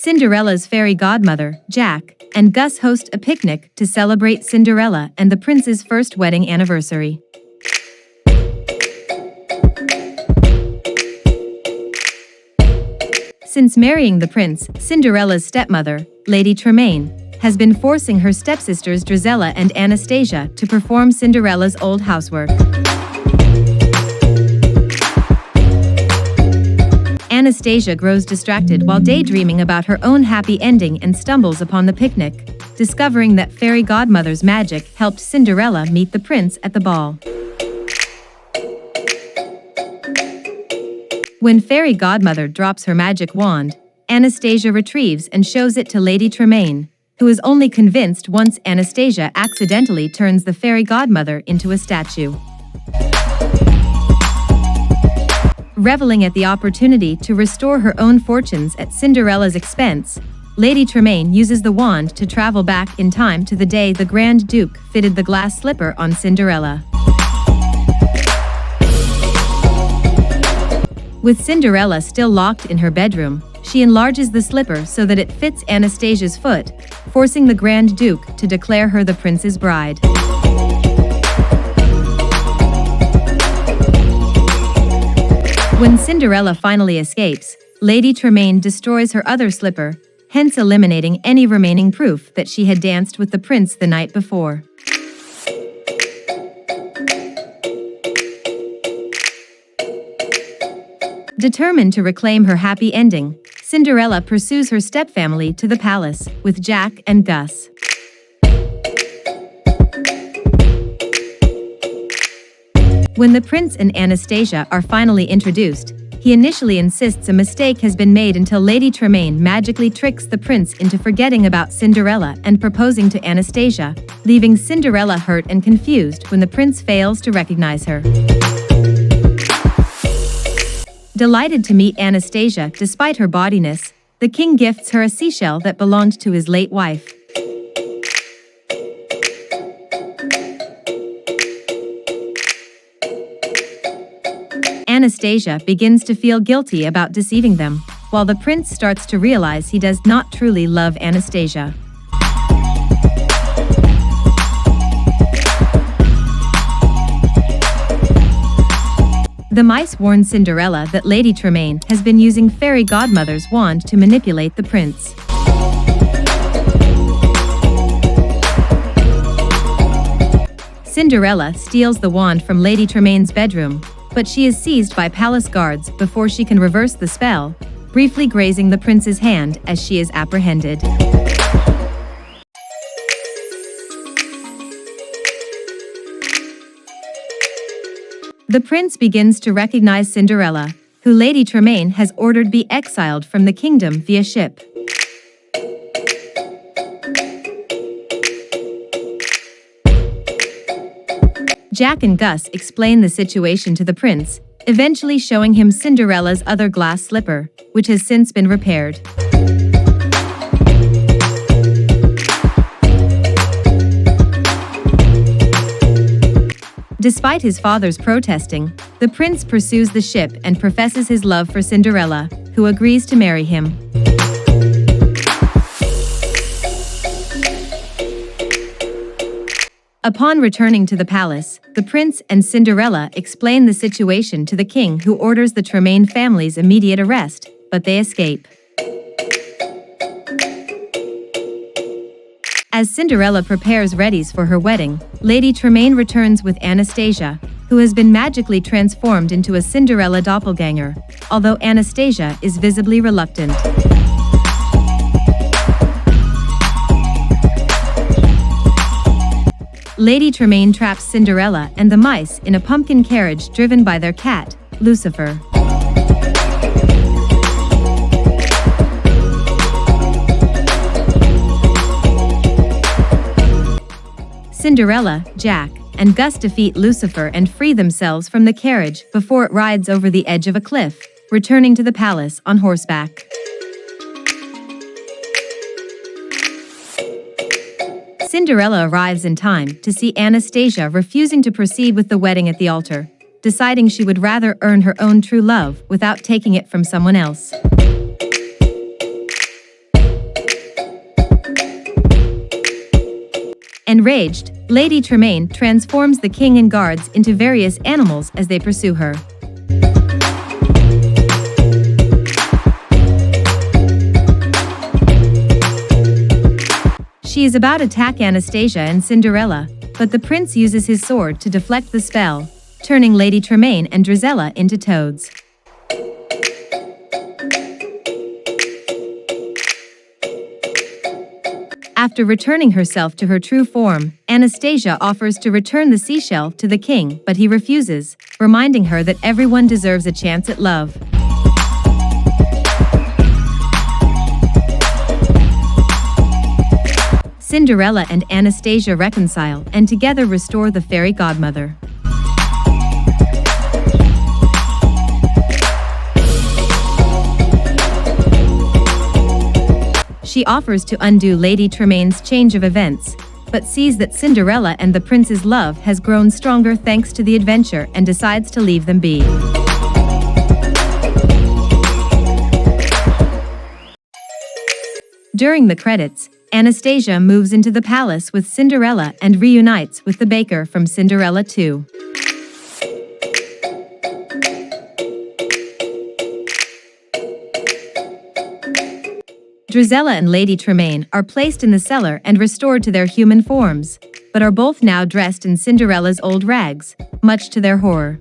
Cinderella's fairy godmother, Jack, and Gus host a picnic to celebrate Cinderella and the prince's first wedding anniversary. Since marrying the prince, Cinderella's stepmother, Lady Tremaine, has been forcing her stepsisters Drizella and Anastasia to perform Cinderella's old housework. Anastasia grows distracted while daydreaming about her own happy ending and stumbles upon the picnic, discovering that fairy godmother's magic helped Cinderella meet the prince at the ball. When fairy godmother drops her magic wand, Anastasia retrieves and shows it to Lady Tremaine, who is only convinced once Anastasia accidentally turns the fairy godmother into a statue. Reveling at the opportunity to restore her own fortunes at Cinderella's expense, Lady Tremaine uses the wand to travel back in time to the day the Grand Duke fitted the glass slipper on Cinderella. With Cinderella still locked in her bedroom, she enlarges the slipper so that it fits Anastasia's foot, forcing the Grand Duke to declare her the prince's bride. When Cinderella finally escapes, Lady Tremaine destroys her other slipper, hence eliminating any remaining proof that she had danced with the prince the night before. Determined to reclaim her happy ending, Cinderella pursues her stepfamily to the palace with Jack and Gus. When the prince and Anastasia are finally introduced, he initially insists a mistake has been made until Lady Tremaine magically tricks the prince into forgetting about Cinderella and proposing to Anastasia, leaving Cinderella hurt and confused when the prince fails to recognize her. Delighted to meet Anastasia despite her bawdiness, the king gifts her a seashell that belonged to his late wife. Anastasia begins to feel guilty about deceiving them, while the prince starts to realize he does not truly love Anastasia. The mice warn Cinderella that Lady Tremaine has been using fairy godmother's wand to manipulate the prince. Cinderella steals the wand from Lady Tremaine's bedroom, but she is seized by palace guards before she can reverse the spell, briefly grazing the prince's hand as she is apprehended. The prince begins to recognize Cinderella, who Lady Tremaine has ordered be exiled from the kingdom via ship. Jack and Gus explain the situation to the prince, eventually showing him Cinderella's other glass slipper, which has since been repaired. Despite his father's protesting, the prince pursues the ship and professes his love for Cinderella, who agrees to marry him. Upon returning to the palace, the prince and Cinderella explain the situation to the king, who orders the Tremaine family's immediate arrest, but they escape. As Cinderella prepares readies for her wedding, Lady Tremaine returns with Anastasia, who has been magically transformed into a Cinderella doppelganger, although Anastasia is visibly reluctant. Lady Tremaine traps Cinderella and the mice in a pumpkin carriage driven by their cat, Lucifer. Cinderella, Jack, and Gus defeat Lucifer and free themselves from the carriage before it rides over the edge of a cliff, returning to the palace on horseback. Cinderella arrives in time to see Anastasia refusing to proceed with the wedding at the altar, deciding she would rather earn her own true love without taking it from someone else. Enraged, Lady Tremaine transforms the king and guards into various animals as they pursue her. She is about to attack Anastasia and Cinderella, but the prince uses his sword to deflect the spell, turning Lady Tremaine and Drizella into toads. After returning herself to her true form, Anastasia offers to return the seashell to the king, but he refuses, reminding her that everyone deserves a chance at love. Cinderella and Anastasia reconcile and together restore the fairy godmother. She offers to undo Lady Tremaine's change of events, but sees that Cinderella and the prince's love has grown stronger thanks to the adventure and decides to leave them be. During the credits, Anastasia moves into the palace with Cinderella and reunites with the baker from Cinderella II. Drizella and Lady Tremaine are placed in the cellar and restored to their human forms, but are both now dressed in Cinderella's old rags, much to their horror.